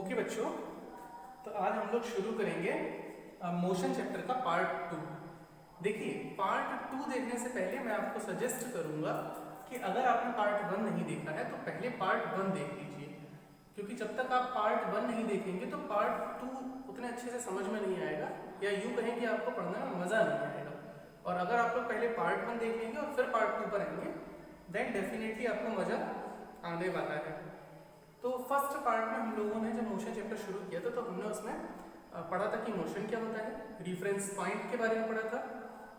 Okay बच्चों, तो आज हम लोग शुरू करेंगे मोशन चैप्टर का पार्ट 2। देखिए, पार्ट 2 देखने से पहले मैं आपको सजेस्ट करूंगा कि अगर आपने पार्ट 1 नहीं देखा है तो पहले पार्ट 1 देख लीजिए, क्योंकि जब तक आप पार्ट 1 नहीं देखेंगे तो पार्ट 2 उतने अच्छे से समझ में नहीं आएगा, या यूँ कहें कि आपको पढ़ने में मज़ा नहीं आएगा। और अगर आप लोग पहले पार्ट 1 देख लेंगे और फिर पार्ट 2 पर आएंगे, देन डेफिनेटली आपको मज़ा आने वाला है। तो फर्स्ट पार्ट में हम लोगों ने जब मोशन चैप्टर शुरू किया था तो हमने उसमें पढ़ा था कि मोशन क्या होता है, रेफरेंस पॉइंट के बारे में पढ़ा था,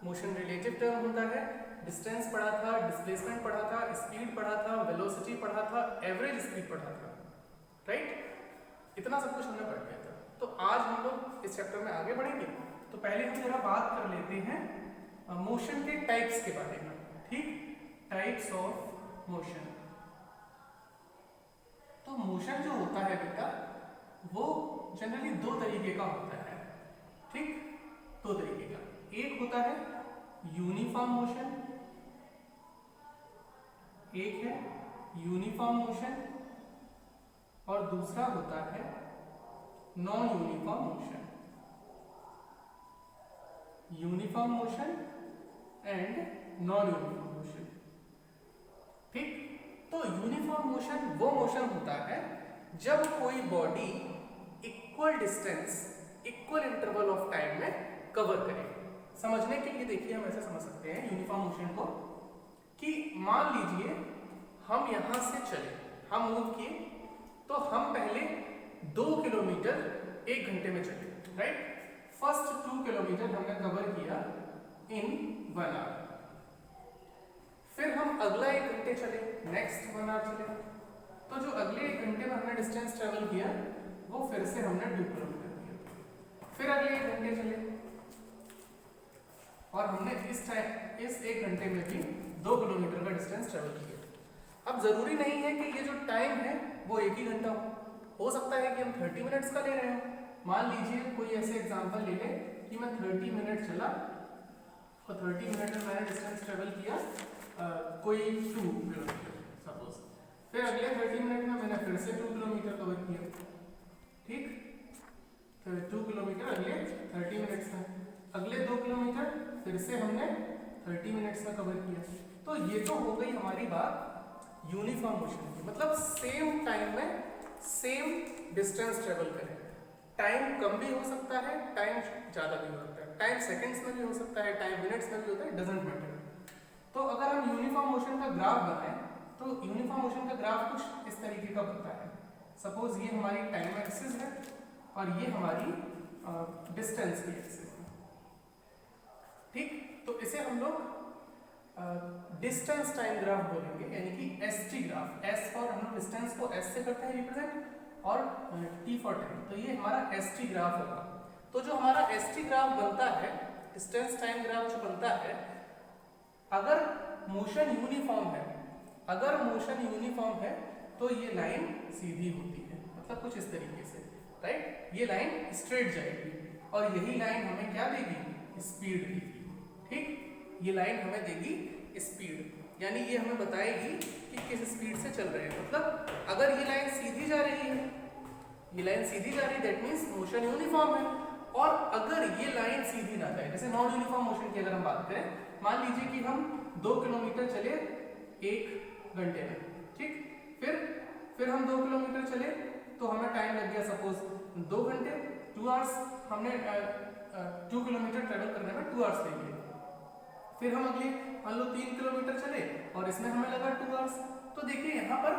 मोशन रिलेटिव टर्म होता है, डिस्टेंस पढ़ा था, डिस्प्लेसमेंट पढ़ा था, स्पीड पढ़ा था, वेलोसिटी पढ़ा था, एवरेज स्पीड पढ़ा था, राइट। इतना सब कुछ हमने पढ़ लिया था। तो आज हम लोग इस चैप्टर में आगे बढ़ेंगे। तो पहले हम जरा बात कर लेते हैं मोशन के टाइप्स के बारे में, ठीक। Types of motion. तो मोशन जो होता है बेटा, वो जनरली दो तरीके का होता है, ठीक। दो तरीके का, एक होता है यूनिफॉर्म मोशन, एक है यूनिफॉर्म मोशन, और दूसरा होता है non uniform motion. Uniform motion and non uniform motion, ठीक। तो यूनिफॉर्म मोशन वो मोशन होता है जब कोई body equal distance, equal interval of time में कवर करे। समझने के लिए देखिए, हम ऐसे समझ सकते हैं यूनिफॉर्म मोशन को कि मान लीजिए हम यहां से चले, हम मूव किए, तो हम पहले 2 किलोमीटर 1 घंटे में चले, राइट। फर्स्ट 2 किलोमीटर हमने कवर किया इन 1 आवर। फिर हम अगला 1 घंटे चले, नेक्स्ट 1 आवर चले, तो जो अगले 1 घंटे में हमने डिस्टेंस ट्रेवल किया वो फिर से हमने 2 किलोमीटर किया। फिर अगले 1 घंटे चले और हमने इस 1 घंटे में भी 2 किलोमीटर का डिस्टेंस ट्रेवल किया। अब जरूरी नहीं है कि ये जो टाइम है वो 1 ही घंटा हो सकता है कि हम 30 मिनट्स का ले रहे हो। मान लीजिए कोई ऐसे एग्जांपल ले लें कि मैं 30 मिनट चला और 30 मिनट में मैंने डिस्टेंस ट्रेवल किया कोई 2 किलोमीटर सपोज। फिर अगले 30 मिनट में मैंने फिर से 2 किलोमीटर कवर किया, ठीक। फिर 2 किलोमीटर अगले 30 मिनट्स में, अगले 2 किलोमीटर फिर से हमने 30 मिनट्स में कवर किया। तो ये तो हो गई हमारी बात यूनिफॉर्म मोशन की, मतलब सेम टाइम में सेम डिस्टेंस ट्रेवल करें। टाइम कम भी हो सकता है, टाइम ज़्यादा भी हो सकता है, टाइम सेकेंड्स में भी हो सकता है, टाइम मिनट्स में भी होता है, डजेंट मैटर। तो अगर हम यूनिफॉर्म मोशन का ग्राफ बनाएं तो यूनिफॉर्म मोशन का ग्राफ कुछ इस तरीके का बनता है। सपोज ये हमारी टाइम एक्सिस है और ये हमारी डिस्टेंस की एक्सिस है, ठीक। तो इसे हम लोग डिस्टेंस टाइम ग्राफ बोलेंगे, यानी कि एसटी ग्राफ। एस फॉर, हम लोग डिस्टेंस को एस से करते हैं रिप्रेजेंट, और टी फॉर टाइम, तो ये हमारा एसटी ग्राफ होगा। तो जो हमारा एसटी ग्राफ बनता है, डिस्टेंस टाइम ग्राफ जो बनता है, अगर मोशन यूनिफॉर्म है, अगर मोशन यूनिफॉर्म है तो ये लाइन सीधी होती है, मतलब कुछ इस तरीके से, राइट। ये लाइन स्ट्रेट जाएगी और यही लाइन हमें क्या देगी, स्पीड देगी, ठीक। ये लाइन हमें देगी स्पीड, यानी ये हमें बताएगी कि किस स्पीड से चल रहे हैं। मतलब अगर ये लाइन सीधी जा रही है, ये लाइन सीधी जा रही है, दैट मीन्स मोशन यूनिफॉर्म है। और अगर ये लाइन सीधी ना जाए, जैसे नॉन यूनिफॉर्म मोशन की अगर हम बात करें, मान लीजिए कि हम 2 किलोमीटर चले 1 घंटे में, ठीक। फिर हम 2 किलोमीटर चले तो हमें टाइम लग गया सपोज 2 घंटे, 2 आवर्स। हमने 2 किलोमीटर ट्रेवल करने में 2 आवर्स ले लिए। फिर हम अगले मान लो 3 किलोमीटर चले और इसमें हमें लगा 2 आवर्स। तो देखिए यहाँ पर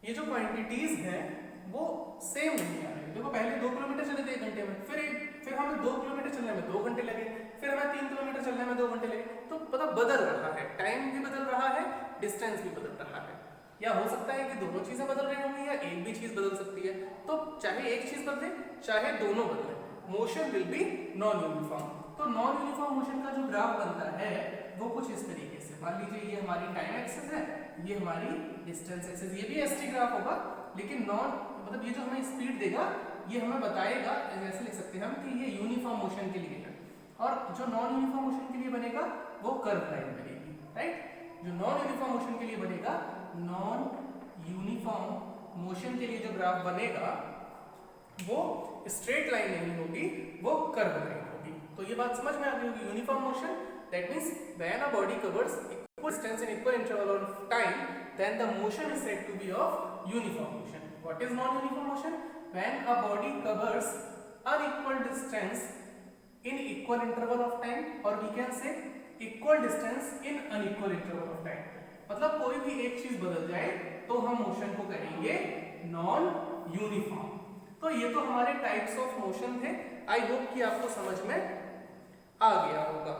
ये जो क्वांटिटीज हैं वो सेम नहीं आ रही। देखो, पहले 2 किलोमीटर चले थे 1 घंटे में, फिर हमें 2 किलोमीटर चलने में 2 घंटे लगे, फिर हमें 3 किलोमीटर चलने में 2 घंटे लगे। तो पता बदल रहा है, टाइम भी बदल रहा है, डिस्टेंस भी बदल रहा है। या हो सकता है कि दोनों चीजें बदल रही होंगी, या एक भी चीज बदल सकती है। तो चाहे एक चीज बदले चाहे दोनों बदले, motion will be non uniform. तो नॉन यूनिफॉर्म मोशन का जो ग्राफ बनता है वो कुछ इस तरीके से, मान लीजिए ये हमारी टाइम एक्सिस है, ये हमारी डिस्टेंस एक्सिस, ये भी एसटी ग्राफ होगा, लेकिन नॉन, मतलब ये जो हमें स्पीड देगा ये हमें बताएगा, ऐसे लिख सकते हैं हम कि ये यूनिफॉर्म मोशन के लिए है। और जो नॉन यूनिफॉर्म मोशन के लिए बनेगा वो कर्व लाइन बनेगी, राइट। जो नॉन यूनिफॉर्म मोशन के लिए बनेगा, नॉन यूनिफॉर्म मोशन के लिए जो ग्राफ बनेगा वो स्ट्रेट लाइन नहीं होगी, वो कर्व लाइन होगी। तो ये बात समझ में आ गई होगी। Uniform motion, that means when a body covers equal distance in equal interval of time, then the motion is said to be of uniform motion. What is non uniform motion? When a body covers unequal distance in equal interval of time, or we can say equal distance in unequal interval of time। मतलब कोई भी एक चीज बदल जाए तो हम motion को कहेंगे नॉन यूनिफॉर्म। तो ये तो हमारे टाइप्स ऑफ मोशन थे। आई होप कि आपको समझ में आ गया होगा।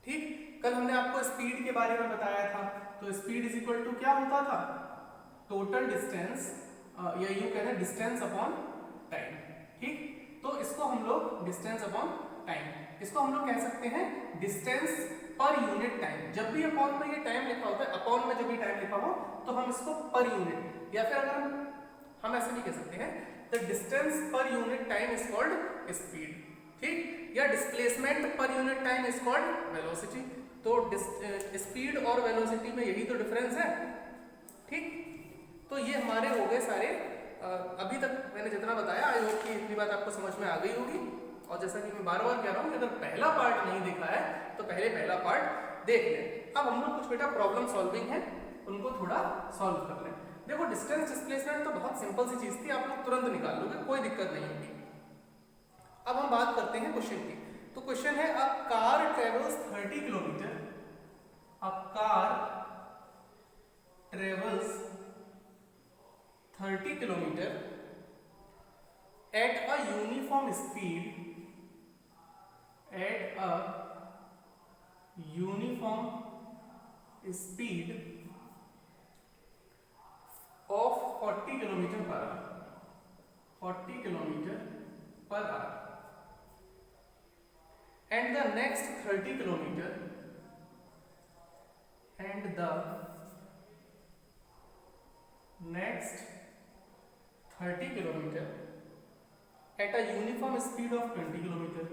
ठीक, कल हमने आपको स्पीड के बारे में बताया था। तो स्पीड इज इक्वल टू क्या होता था? टोटल डिस्टेंस, या यूं कहते हैं डिस्टेंस अपॉन टाइम। ठीक, तो इसको हम लोग डिस्टेंस अपॉन टाइम, इसको हम लोग कह सकते हैं डिस्टेंस पर यूनिट टाइम। जब भी अपॉन में ये टाइम लिखा होता है, अपॉन में जब भी टाइम लिखा हो तो हम इसको पर यूनिट, या फिर अगर हम ऐसे भी कह सकते हैं the distance per unit time is called speed. ठीक, या displacement per unit time is called velocity. तो स्पीड और वेलोसिटी में यही तो डिफरेंस है। ठीक, तो ये हमारे हो गए सारे। अभी तक मैंने जितना बताया, आई होप कि इतनी बात आपको समझ में आ गई होगी। और जैसा कि मैं बार बार कह रहा हूँ कि अगर पहला पार्ट नहीं देखा है तो पहले पहला पार्ट देख लें। अब हम लोग कुछ बेटा प्रॉब्लम सॉल्विंग है, उनको थोड़ा सॉल्व कर लें। देखो डिस्टेंस डिस्प्लेसमेंट तो बहुत सिंपल सी चीज थी, आप लोग तुरंत निकाल लोगे, कोई दिक्कत नहीं होगी। अब हम बात करते हैं क्वेश्चन की। तो क्वेश्चन है a car travels 30 kilometre, a car travels 30 kilometer at a uniform speed, at a uniform speed of 40 kilometer per hour, 40 kilometer per hour, and the next 30 kilometer, and the next 30 kilometer at a uniform speed of 20 kilometer,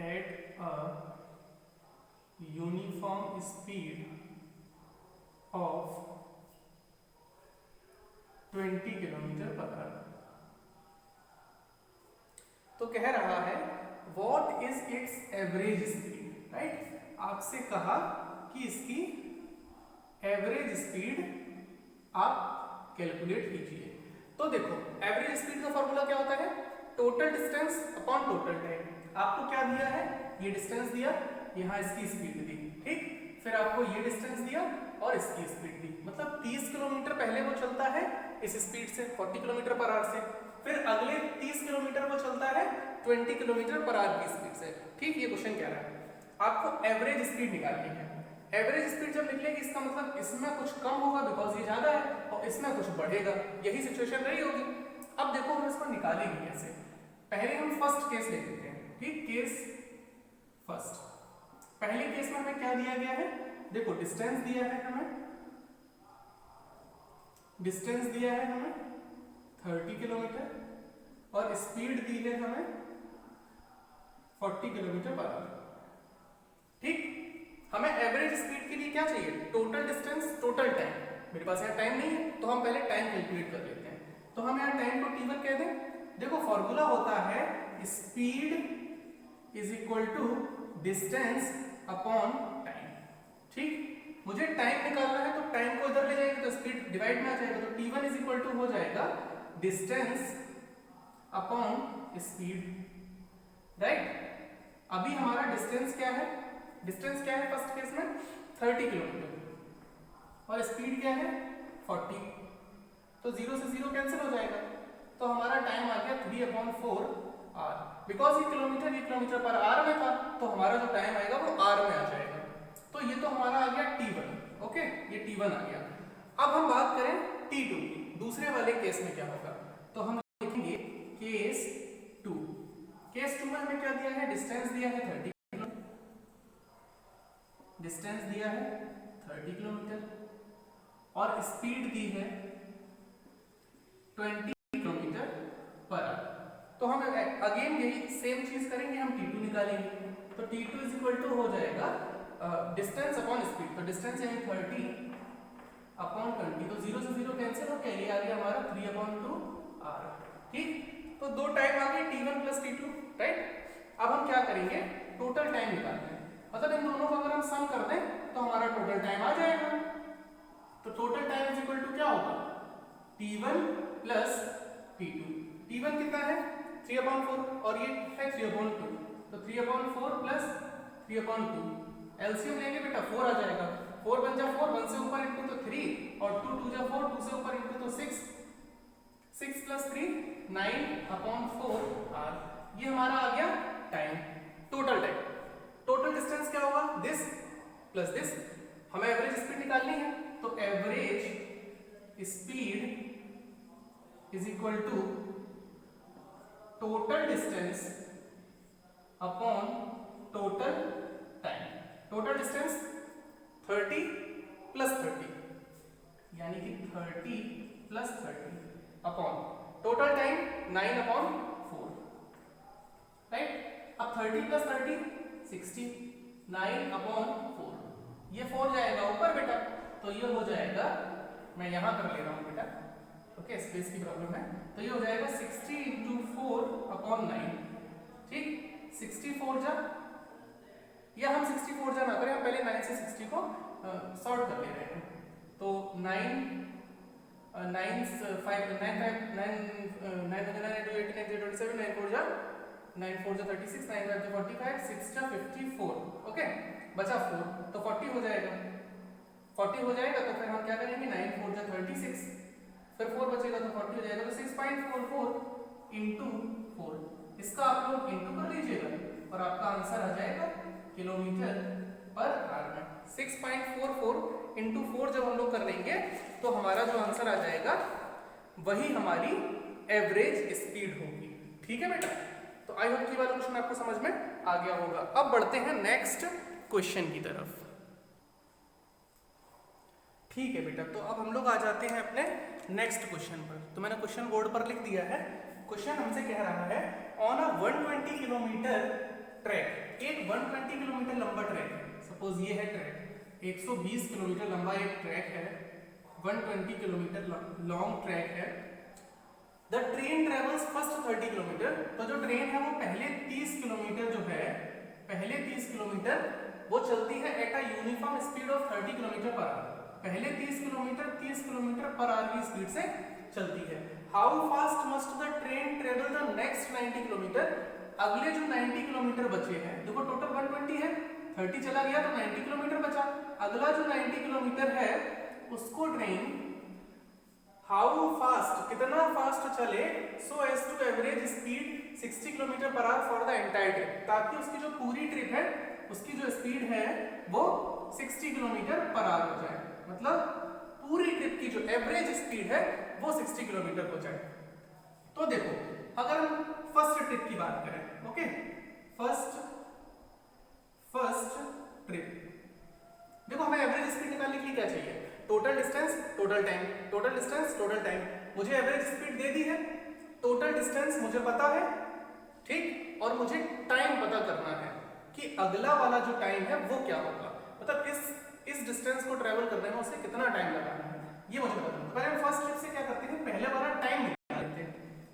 at a uniform speed of 20 kilometer per hour। तो कह रहा है what is its average speed, right? आपसे कहा कि इसकी average speed आप calculate कीजिए। तो देखो एवरेज स्पीड का फॉर्मूला क्या होता है? Total distance upon total time. आपको क्या दिया है? ये डिस्टेंस दिया, यहाँ इसकी स्पीड दी। ठीक, फिर आपको ये डिस्टेंस दिया और इसकी स्पीड दी। मतलब 30 किलोमीटर पहले वो चलता है इस स्पीड से 40 किलोमीटर पर आवर से, फिर अगले 30 किलोमीटर वो चलता है 20 किलोमीटर पर आवर की स्पीड से। ठीक, ये क्वेश्चन कह रहा है आपको एवरेज स्पीड निकालनी है। एवरेज स्पीड जब निकलेगी इसका मतलब इसमें कुछ कम होगा बिकॉज ये ज्यादा है, और इसमें कुछ बढ़ेगा, यही सिचुएशन रही होगी। अब देखो हम इसको निकालेंगे कैसे। पहले हम फर्स्ट केस ले लेते हैं। ठीक, केस फर्स्ट। पहले केस में हमें क्या दिया गया है? देखो डिस्टेंस दिया है हमें, डिस्टेंस दिया है हमें 30 किलोमीटर और स्पीड दी है हमें 40 किलोमीटर पर आवर। ठीक, हमें एवरेज स्पीड के लिए क्या चाहिए? Total distance, total time. मेरे पास यहाँ टाइम नहीं है तो हम पहले टाइम कैलकुलेट कर लेते हैं। तो हम यहाँ टाइम को t1 कह दें। देखो फॉर्मूला होता है speed is equal to distance upon time. ठीक, मुझे टाइम निकालना है तो टाइम को इधर ले जाएंगे तो स्पीड डिवाइड में आ जाएगा। तो t1 इज इक्वल टू हो जाएगा डिस्टेंस अपॉन स्पीड, राइट? अभी हमारा डिस्टेंस क्या है? डिस्टेंस क्या है फर्स्ट केस में? 30 किलोमीटर और स्पीड क्या है? 40। तो 0 से 0 कैंसिल हो जाएगा, तो हमारा टाइम आ गया 3/4 आर। बिकॉज ये किलोमीटर पर आर में था तो हमारा जो टाइम आएगा वो आर में आ जाएगा। तो ये तो हमारा आ गया t1। ओके, ये t1 आ गया। अब हम बात करें t2 की। दूसरे वाले केस में क्या होगा? तो हम लिखेंगे केस 2। केस 2 में हमें क्या दिया है? डिस्टेंस दिया है 30, डिस्टेंस दिया है 30 किलोमीटर और स्पीड दी है 20 किलोमीटर पर आवर। तो हम अगेन यही सेम चीज करेंगे, हम t2 निकालेंगे। तो t2 इज इक्वल टू हो जाएगा डिस्टेंस अपॉन स्पीड। तो डिस्टेंस यानी 30 अपॉन 20, तो 0 से 0 कैंसिल हो गया, ये आ गया हमारा 3/2 r। ठीक, तो दो टाइम आ गए t1 प्लस t2, राइट। अब हम क्या करेंगे, टोटल टाइम निकालना है, मतलब इन दोनों का अगर हम सम कर दें तो हमारा टोटल टाइम आ जाएगा। तो total time is equal to क्या होगा, t1 प्लस t2। t1 कितना है 3/4 और ये है 3/2, तो 3/4 प्लस 3/2 एलसीएम लेंगे बेटा 4 आ जाएगा। 4 बन जा 4, 1 से ऊपर इंटू तो 3 और 2 2 जा 4, 2 से ऊपर इंटू तो 6, 6 प्लस 3 9/4 r। ये हमारा आ गया time, total time. Total distance क्या होगा, दिस प्लस दिस। हमें एवरेज स्पीड निकालनी है, तो average speed is equal to total distance upon total time. Total distance 30 plus 30, यानी कि 30 plus 30 upon total time 9/4, right. अब 30 प्लस 30 60, 9/4, ये 4 जाएगा ऊपर बेटा, तो ये हो जाएगा, मैं यहां कर ले रहा हूं बेटा, ओके स्पेस की प्रॉब्लम है, तो ये हो जाएगा 60 × 4/9। ठीक, 64 जा, या हम 64 जा ना करें, हम पहले 9 से 60 को सॉर्ट कर ले रहे हैं। तो 9 9 5 9 5 9 9 9 18 27 9 4 जा 9 4 जा 36, 9 5 जा 45, 6 जा 54, ओके बचा 4, तो 40 हो जाएगा। 40 हो जाएगा तो फिर हम क्या करेंगे, 9 4 जा 36, फिर 4 बचेगा तो 40 हो जाएगा, तो 6.44 इंटू 4, इसका आप लोग इंटू कर लीजिएगा और आपका आंसर आ जाएगा किलोमीटर पर आवर में। 6.44 इंटू 4 जब हम लोग कर लेंगे तो हमारा जो आंसर आ जाएगा वही हमारी एवरेज स्पीड होगी। ठीक है बेटा, तो आई होप कि वाला क्वेश्चन आपको समझ में आ गया होगा। अब बढ़ते हैं नेक्स्ट क्वेश्चन की तरफ। ठीक है बेटा, तो अब हम लोग आ जाते हैं अपने नेक्स्ट क्वेश्चन पर। तो मैंने क्वेश्चन बोर्ड पर लिख दिया है। क्वेश्चन हमसे कह रहा है ऑन अ 120 किलोमीटर ट्रैक, एक 120 किलोमीटर लंबा ट्रैक है, सपोज ये है ट्रैक, 120 किलोमीटर लंबा एक ट्रैक है, 120 किलोमीटर लॉन्ग ट्रैक है। The train travels first 30 kilometre, तो जो ट्रेन है वो पहले 30 किलोमीटर जो है, पहले 30 किलोमीटर वो चलती है at a uniform speed of 30 kilometre per our. पहले 30 किलोमीटर पर आवर की स्पीड से चलती है। How fast must the train travel the next 90 kilometre, अगले जो 90 किलोमीटर बचे हैं, देखो टोटल 120 है, 30 चला गया तो 90 किलोमीटर बचा, अगला जो 90 किलोमीटर है उसको ट्रेन हाउ फास्ट, कितना फास्ट चले, so as to average speed 60 kilometre per hour for the entire trip, ताकि उसकी जो पूरी ट्रिप है उसकी जो स्पीड है वो 60 किलोमीटर पर आवर हो जाए, मतलब पूरी ट्रिप की जो एवरेज स्पीड है वो 60 किलोमीटर हो जाए। तो देखो अगर हम फर्स्ट ट्रिप की बात करें, ओके फर्स्ट ट्रिप, देखो हमें एवरेज स्पीड निकालने के लिए क्या चाहिए, total distance total time, total distance total time. मुझे एवरेज स्पीड दे दी है, टोटल डिस्टेंस मुझे पता है, ठीक, और मुझे टाइम पता करना है कि अगला वाला जो टाइम है वो क्या होगा, मतलब इस डिस्टेंस को ट्रेवल करने में उसे कितना टाइम लगाना है ये मुझे पता है। पहले हम फर्स्ट ट्रिप से क्या करते हैं, पहले वाला टाइम निकाल लेते हैं।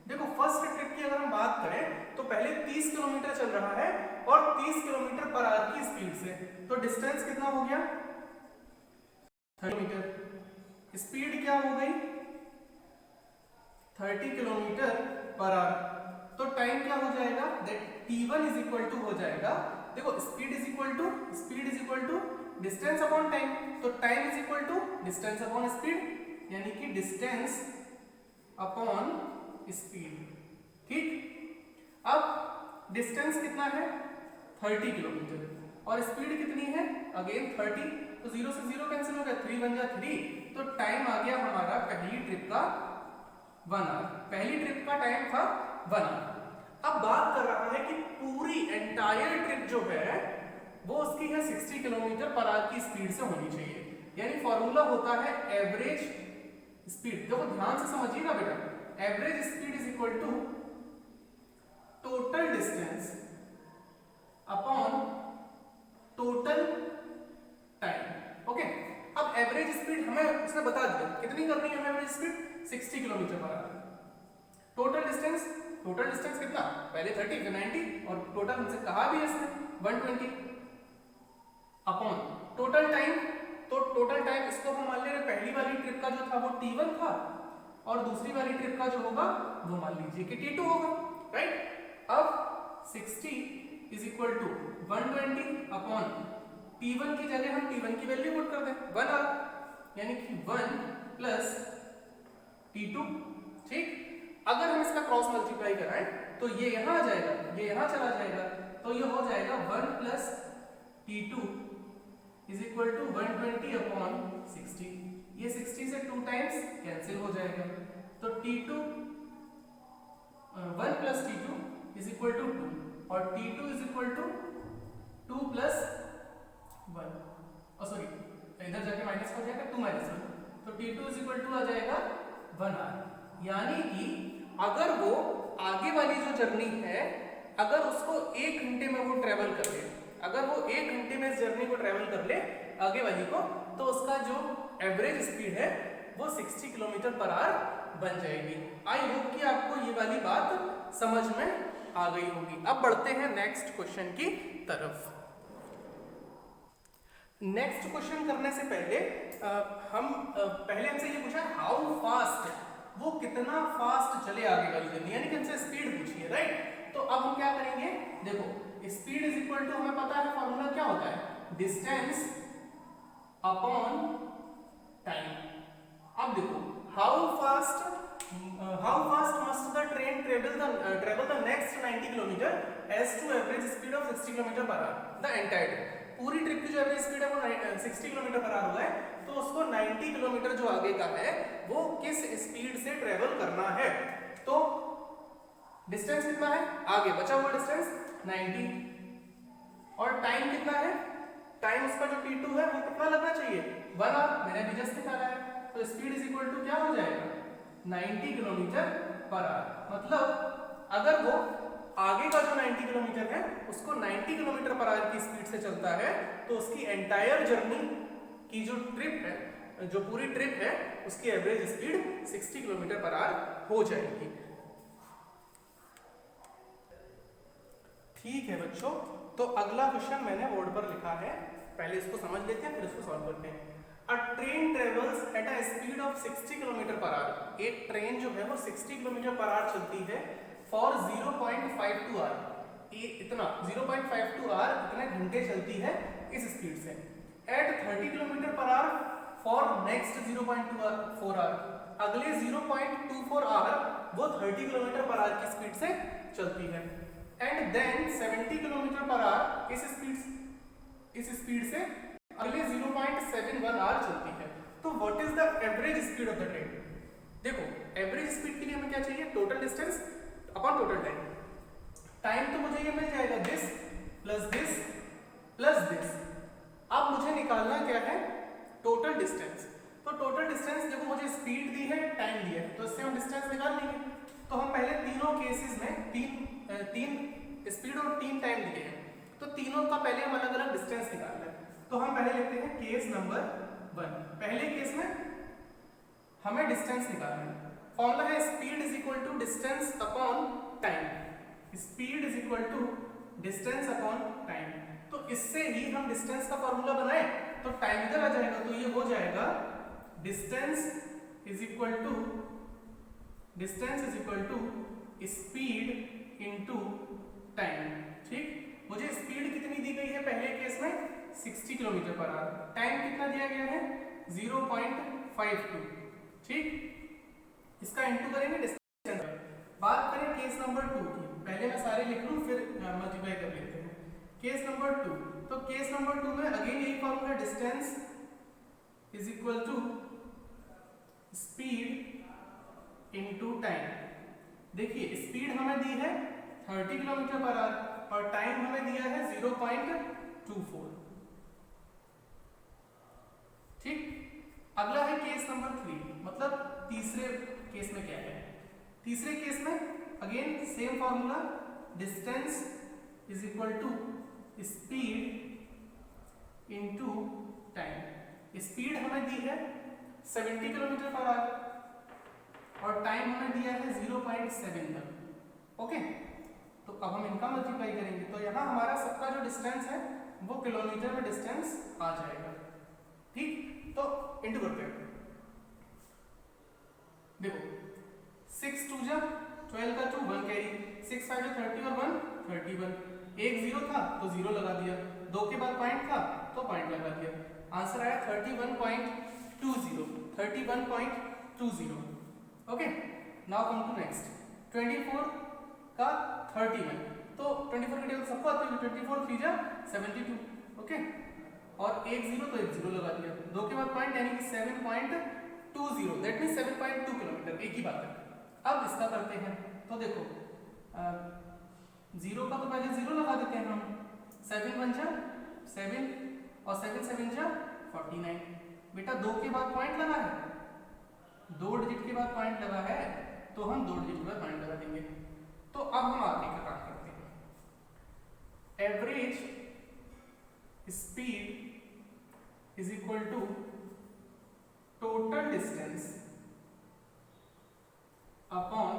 देखो फर्स्ट ट्रिप की अगर हम बात करें तो पहले 30 किलोमीटर चल रहा है और 30 किलोमीटर पर आवर की स्पीड से, तो डिस्टेंस कितना हो गया 30 किलोमीटर, स्पीड क्या हो गई 30 किलोमीटर पर आवर, तो टाइम क्या हो जाएगा, that t1 is equal to हो जाएगा, देखो speed is equal to distance upon time, तो time is equal to distance upon speed, यानी कि डिस्टेंस अपॉन स्पीड। ठीक, अब डिस्टेंस कितना है 30 किलोमीटर और स्पीड कितनी है अगेन 30, तो 0 से 0 कैंसिल हो गया, 3 बन जा 3, तो टाइम आ गया हमारा पहली ट्रिप का 1 आवर, पहली ट्रिप का टाइम था 1 आवर। अब बात कर रहा है कि पूरी एंटायर ट्रिप जो है वो उसकी है 60 किलोमीटर पर आवर की स्पीड से होनी चाहिए, यानी फॉर्मूला होता है एवरेज स्पीड, देखो ध्यान से समझिएगा बेटा, average speed is equal to total distance upon total time. Okay, अब एवरेज एवरेज स्पीड हमें इसने बता दिया कितनी करनी है हमें average speed 60 kilometre per hour. Total distance कितना, पहले 30 फिर 90 और टोटल हमसे कहा भी है इसने 120 अपॉन टोटल टाइम। तो टोटल टाइम इसको हम मान ले रहे पहली वाली ट्रिप का जो था वो T1 था और दूसरी वाली ट्रिप का जो होगा वो मान लीजिए कि T2 होगा, राइट। अब 60 is equal to 120 upon T1 की जगह हम T1 की वैल्यू पुट कर दें 1 आवर, यानी कि 1 प्लस T2, ठीक। अगर हम इसका क्रॉस मल्टीप्लाई कराएं तो ये यहां आ जाएगा, ये यहां चला जाएगा, तो ये हो जाएगा 1 plus T2 is equal to 120 upon 60। ये 60 से 2 टाइम्स कैंसिल हो जाएगा, तो T2 1 plus T2 is equal to 2 और T2 is equal to 2 plus 1, sorry इधर जाके माइनस हो जाएगा 2 माइनस 1, तो T2 इज इक्वल टू आ जाएगा 1 आवर। यानी कि अगर वो आगे वाली जो जर्नी है अगर उसको 1 घंटे में वो ट्रेवल कर ले, अगर वो 1 घंटे में इस जर्नी को ट्रेवल कर ले आगे वाली को, तो उसका जो एवरेज स्पीड है वो 60 किलोमीटर पर आवर बन जाएगी। आई होप कि आपको ये वाली बात समझ में आ गई होगी। अब बढ़ते हैं नेक्स्ट क्वेश्चन की तरफ। नेक्स्ट क्वेश्चन करने से पहले पहले हमसे ये पूछा हाउ फास्ट, वो कितना फास्ट चले आगे वाली जर्नी, यानी कि हमसे स्पीड पूछी है, राइट। तो अब हम क्या करेंगे, देखो स्पीड इज इक्वल टू हमें पता है फॉर्मूला क्या होता है, डिस्टेंस अपॉन टाइम। अब देखो how fast must the train travel the next 90 kilometre as to average speed of 60 kilometre per hour the entire day. पूरी ट्रिप की जो एवरेज स्पीड है वो 60 किलोमीटर पर आवर हुआ है, तो उसको 90 किलोमीटर जो आगे का है वो किस स्पीड से ट्रेवल करना है। तो डिस्टेंस कितना है, आगे बचा हुआ डिस्टेंस 90 और टाइम कितना है, टाइम उसका जो T2 है वो कितना लगना चाहिए 1 आवर, मैंने अभी जस्ट निकाला है। तो स्पीड इज इक्वल टू क्या हो जाएगा 90 किलोमीटर पर आवर। मतलब अगर वो आगे का जो 90 किलोमीटर है उसको 90 किलोमीटर पर आवर की स्पीड से चलता है, तो उसकी एंटायर जर्नी की जो ट्रिप है, जो पूरी ट्रिप है, उसकी average speed 60 kilometre per our हो जाएगी। ठीक है बच्चों, तो अगला क्वेश्चन मैंने बोर्ड पर लिखा है, पहले इसको समझ लेते हैं फिर इसको सॉल्व करते हैं। अ train travels at a speed of 60 kilometre per our, एक ट्रेन जो है वो 60 किलोमीटर पर आवर चलती है फॉर 0.52 आवर, इतना 0.52 आवर इतने घंटे चलती है इस स्पीड से। At 30 kilometre per hour for next 0.24 hour, अगले 0.24 आवर वो 30 किलोमीटर पर आवर की स्पीड से चलती है। And then 70 kilometre per hour इस स्पीड से अगले 0.71 आवर चलती है। तो what is the average speed of the train. देखो एवरेज स्पीड के लिए हमें क्या चाहिए, total distance upon total time. Time तो मुझे ये मिल जाएगा दिस प्लस दिस। अब मुझे निकालना क्या है, टोटल डिस्टेंस। तो टोटल डिस्टेंस देखो मुझे स्पीड दी है, टाइम दिया है, तो इससे हम डिस्टेंस निकाल लेंगे। तो हम पहले तीनों केसेस में तीन स्पीड और 3 टाइम दिए हैं, तो तीनों का पहले हम अलग अलग डिस्टेंस निकालना है। तो हम पहले लिखते हैं केस नंबर 1। पहले केस में हमें डिस्टेंस निकालना है, फॉर्मूला है speed is equal to distance upon time. Speed is equal to distance upon time. तो इससे ही हम डिस्टेंस का फॉर्मूला बनाए तो टाइम इधर आ जाएगा, तो ये हो जाएगा distance is equal to speed into time. ठीक, मुझे स्पीड कितनी दी गई है पहले केस में 60 किलोमीटर पर आवर, टाइम कितना दिया गया है 0.52। ठीक, इसका इंटू करेंगे डिस्टेंस। बात करें केस नंबर 2 की, पहले मैं सारे लिख लूं फिर मल्टीप्लाई कर लेते हैं। केस नंबर 2, तो केस नंबर 2 में अगेन यही formula distance is equal to speed into time. देखिए स्पीड हमें दी है 30 किलोमीटर पर आवर और टाइम हमें दिया है 0.24। ठीक, अगला है केस नंबर 3, मतलब तीसरे केस में क्या है। तीसरे केस में again same formula distance is equal to speed into time. Speed हमें दी है 70 किलोमीटर पर आवर और टाइम हमें दिया है 0.7 ओके। तो अब हम इनका मल्टीप्लाई करेंगे तो यहाँ हमारा सबका जो डिस्टेंस है वो किलोमीटर में डिस्टेंस आ जाएगा। ठीक, तो इंटू करते हैं। देखो 6 2 जा 12 का 2 1 कैरी, 6 5 जा 30 और 1 31, एक जीरो था तो जीरो लगा दिया, दो के बाद पॉइंट था तो पॉइंट लगा दिया, आंसर आया 31.20 31.20। Okay, now come to next 24 का 31, तो 24 की टेबल सबको आती है, 24 3 जा 72 ओके, और एक जीरो तो एक जीरो लगा दिया, दो के बाद पॉइंट यानी कि 7.20 दैट मींस 7.2 किलोमीटर, एक ही बात है। अब इसका करते हैं तो देखो जीरो का तो पहले जीरो लगा देते हैं हम, 7 1 जा 7 और 7 7 जा 49, बेटा दो के बाद पॉइंट लगा है, दो डिजिट के बाद पॉइंट लगा है तो हम दो डिजिट के बाद पॉइंट लगा देंगे। तो अब हम आगे का काम करते हैं। Average speed is equal to total distance upon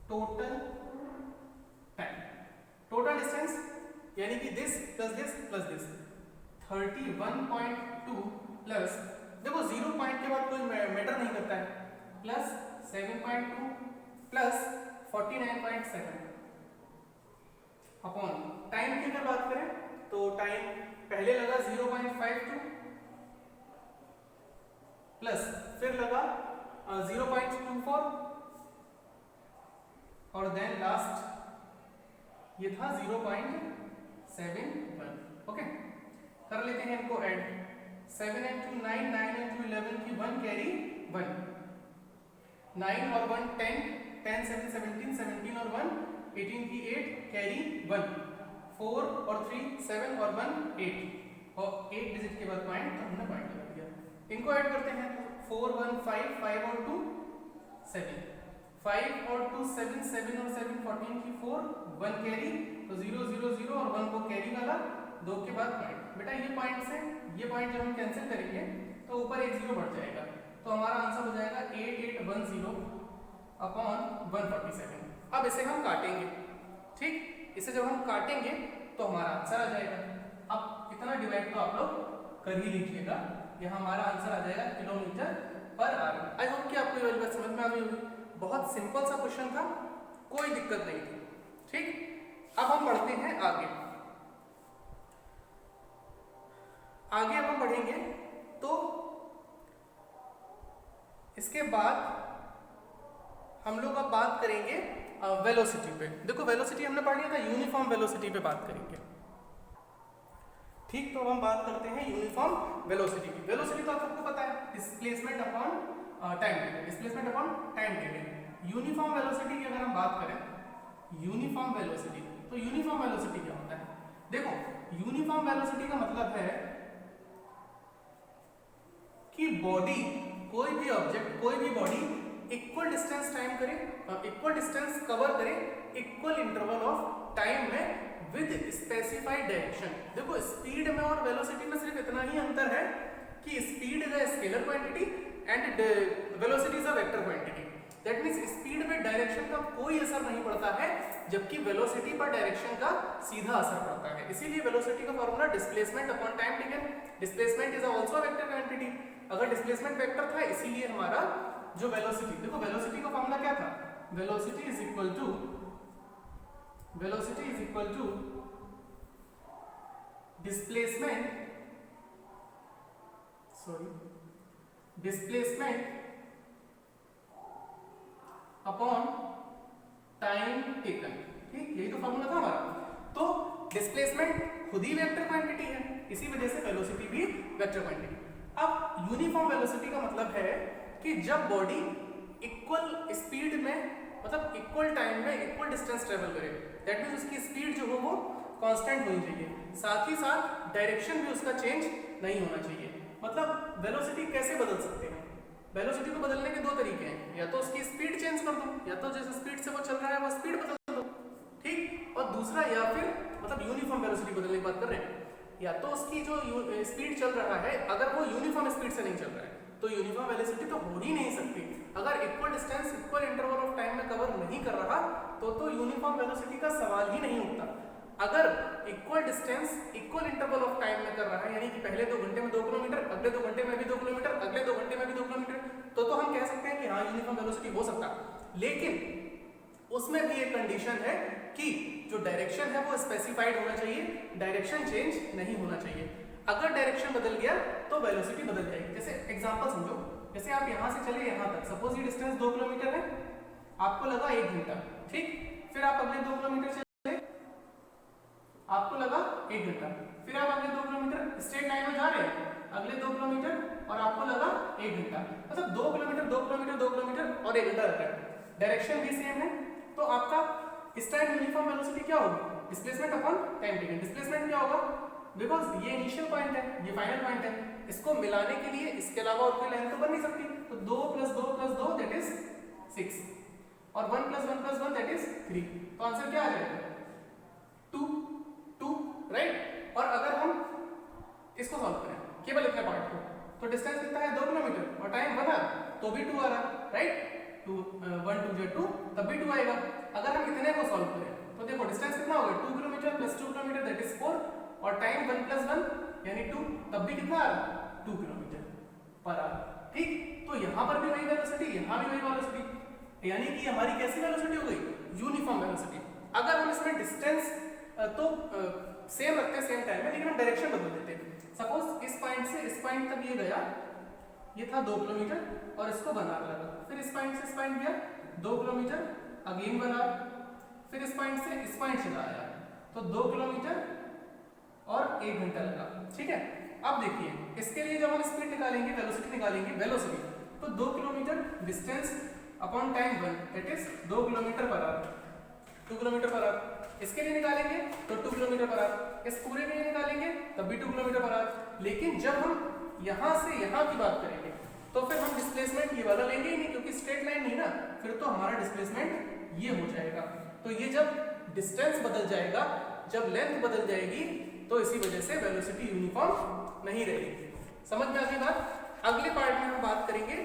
total time. Total distance यानी कि दिस प्लस दिस 31.2 प्लस, देखो 0 पॉइंट के बाद कोई मैटर नहीं करता है, प्लस 7.2 प्लस 49.7 अपॉन टाइम की अगर बात करें तो टाइम पहले लगा 0.52 प्लस फिर लगा 0.24 और देन लास्ट ये था 0.71 ओके। कर लेते हैं इनको ऐड, 7 and 2 9, 9 and 2 11 की 1 कैरी 1, 9 और 1 10, 10 7 17, 17 और 1 18 की 8 कैरी 1, 4 और 3 7 और 1 8 और 8 डिजिट के बाद पॉइंट तो हमने पॉइंट लगा दिया। इनको ऐड करते हैं, 4 1 5, 5 और 2 7, 5 और 2 7, 7 और 7 14 की 4 1 कैरी तो 0 0 0 और 1 को कैरी वाला, दो के बाद पॉइंट, बेटा ये पॉइंट से ये पॉइंट जब हम कैंसिल करेंगे तो ऊपर एक जीरो बढ़ जाएगा, तो हमारा आंसर हो जाएगा 8810 अपॉन 147। अब इसे हम काटेंगे, ठीक, इसे जब हम काटेंगे तो हमारा आंसर आ जाएगा। अब इतना डिवाइड तो आप लोग कर ही लीजिएगा, यहाँ हमारा आंसर आ जाएगा kilometre per our. I hope कि आपको ये वाली बात समझ में आ गई होगी, बहुत सिंपल सा क्वेश्चन था, कोई दिक्कत नहीं थी। ठीक, अब हम बढ़ते हैं आगे अब हम बढ़ेंगे तो इसके बाद हम लोग अब बात करेंगे वेलोसिटी पे। देखो वेलोसिटी हमने पढ़ लिया था, यूनिफॉर्म वेलोसिटी पे बात करेंगे। ठीक, तो अब हम बात करते हैं यूनिफॉर्म वेलोसिटी की। वेलोसिटी तो आप सबको पता है, displacement upon time taken, displacement upon time taken. Uniform velocity की अगर हम बात करें, यूनिफॉर्म वेलोसिटी, तो यूनिफॉर्म वेलोसिटी क्या होता है? देखो यूनिफॉर्म वेलोसिटी का मतलब है कि बॉडी, कोई भी ऑब्जेक्ट, कोई भी बॉडी इक्वल डिस्टेंस टाइम करे, इक्वल डिस्टेंस कवर करे इक्वल इंटरवल ऑफ टाइम में विद स्पेसिफाइड डायरेक्शन। देखो स्पीड में और वेलोसिटी में सिर्फ इतना ही अंतर है कि speed is a scalar quantity and velocity is a vector quantity. That means speed में डायरेक्शन का कोई असर नहीं पड़ता है, जबकि वेलोसिटी पर डायरेक्शन का सीधा असर पड़ता है। इसीलिए वेलोसिटी का formula displacement upon time taken, displacement is also vector quantity. अगर डिस्प्लेसमेंट वेक्टर था इसीलिए हमारा जो वेलोसिटी, देखो वेलोसिटी का फॉर्मूला क्या था, velocity is equal to displacement upon time taken. ठीक, यही तो फॉर्मूला था हमारा। तो डिस्प्लेसमेंट खुद ही वेक्टर क्वांटिटी है, इसी वजह से वेलोसिटी भी वेक्टर क्वांटिटी। अब यूनिफॉर्म वेलोसिटी का मतलब है कि जब बॉडी इक्वल स्पीड में, मतलब इक्वल टाइम में इक्वल डिस्टेंस ट्रेवल करे, दैट मींस उसकी स्पीड जो हो वो कांस्टेंट होनी चाहिए, साथ ही साथ डायरेक्शन भी उसका चेंज नहीं होना चाहिए। मतलब वेलोसिटी कैसे बदल सकते हैं? वेलोसिटी को बदलने के दो तरीके हैं, या तो उसकी स्पीड चेंज कर दो, या तो जैसे स्पीड से वो चल रहा है वो स्पीड बदल दो। ठीक, और दूसरा या फिर मतलब यूनिफॉर्म वेलोसिटी बदलने की बात कर रहे हैं, या तो उसकी जो स्पीड चल रहा है अगर वो यूनिफॉर्म स्पीड से नहीं चल रहा है तो यूनिफॉर्म वेलोसिटी तो हो ही नहीं सकती। अगर equal distance equal interval of time में कवर नहीं कर रहा तो यूनिफॉर्म वेलोसिटी का सवाल ही नहीं उठता। अगर equal distance equal interval of time में कर रहा है यानी कि पहले 2 घंटे में 2 किलोमीटर, अगले 2 घंटे में भी 2 किलोमीटर, अगले 2 घंटे में भी 2 किलोमीटर, तो हम कह सकते हैं कि हाँ यूनिफॉर्म वेलोसिटी हो सकता। लेकिन उसमें भी एक कंडीशन है कि जो डायरेक्शन है वो स्पेसिफाइड होना चाहिए, डायरेक्शन चेंज नहीं होना चाहिए। अगर डायरेक्शन बदल गया तो वेलोसिटी बदल जाएगी। जैसे एग्जांपल समझो, जैसे आप यहाँ से चले यहाँ तक, सपोज ये डिस्टेंस 2 किलोमीटर है, आपको लगा 1 घंटा, ठीक। फिर आप अगले 2 किलोमीटर चले, आपको लगा 1 घंटा, फिर आप अगले 2 किलोमीटर स्ट्रेट लाइन में जा रहे हैं, अगले 2 किलोमीटर और आपको लगा 1 घंटा, मतलब 2 किलोमीटर 2 किलोमीटर 2 किलोमीटर और 1 घंटा लग रहा है। डायरेक्शन भी सेम है, तो आपका इस टाइम यूनिफॉर्म वेलोसिटी क्या होगी? Displacement upon time taken. Displacement क्या होगा? बिकॉज ये इनिशियल पॉइंट है, ये फाइनल पॉइंट है, इसको मिलाने के लिए इसके अलावा और कोई लाइन तो बन नहीं सकती। तो 2 + 2 + 2 दैट इज 6 और 1 + 1 + 1 दैट इज 3। तो आंसर क्या आ जाएगा? 2 राइट। और अगर हम इसको सॉल्व करें केवल इतने पार्ट को, तो डिस्टेंस कितना है? 2 किलोमीटर और टाइम 1 आवर, तो भी 2 आ रहा, राइट। 1 2 2 तब भी 2 आएगा। अगर हम इतने को सॉल्व करें तो देखो डिस्टेंस कितना होगा? 2 किलोमीटर + 2 किलोमीटर दैट इज 4 और टाइम 1 + 1 यानी 2, तब भी कितना आ रहा? 2 किलोमीटर पर आवर, ठीक। तो यहाँ पर भी वही वेलोसिटी, यहाँ भी वही वेलोसिटी, यानी कि हमारी कैसी वेलोसिटी हो गई? Uniform velocity. अगर हम इसमें डिस्टेंस तो सेम रखते हैं सेम टाइम में, लेकिन हम डायरेक्शन बदल देते हैं। सपोज इस पॉइंट से इस पॉइंट तक ये गया, ये था 2 किलोमीटर और इसको 1 आवर लगा। फिर इस पॉइंट से इस पॉइंट गया 2 किलोमीटर, अगेन 1 आवर। फिर इस पॉइंट से इस पॉइंट से आया तो 2 किलोमीटर और 1 घंटा लगा, ठीक है। अब देखिए इसके लिए जब हम स्पीड निकालेंगे, वेलोसिटी निकालेंगे, वेलोसिटी तो 2 kilometre distance upon time 1 that is 2 kilometre per our, 2 kilometre per our. इसके लिए निकालेंगे तो 2 किलोमीटर पर आवर, इस पूरे के लिए निकालेंगे तब भी 2 किलोमीटर पर आवर। लेकिन जब हम यहाँ से यहाँ की बात करेंगे तो फिर हम डिस्प्लेसमेंट ये वाला लेंगे ही नहीं, क्योंकि स्ट्रेट लाइन नहीं ना, फिर तो हमारा डिस्प्लेसमेंट ये हो जाएगा। तो ये जब डिस्टेंस बदल जाएगा, जब लेंथ बदल जाएगी, तो इसी वजह से वेलोसिटी यूनिफॉर्म नहीं रहेगी। समझ में आ गई बात? अगले पार्ट में हम बात करेंगे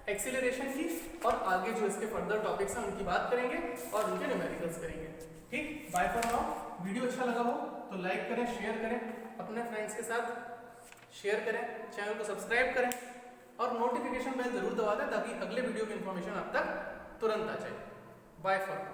एक्सीलरेशन की और आगे जो इसके फर्दर टॉपिक्स हैं उनकी बात करेंगे और उनके न्यूमेरिकल्स करेंगे, ठीक। Bye for now. वीडियो अच्छा लगा हो तो लाइक करें, शेयर करें, अपने फ्रेंड्स के साथ शेयर करें, चैनल को सब्सक्राइब करें और नोटिफिकेशन बेल जरूर दबा दें ताकि अगले वीडियो की इंफॉर्मेशन आप तक तुरंत आ जाए। Bye for now.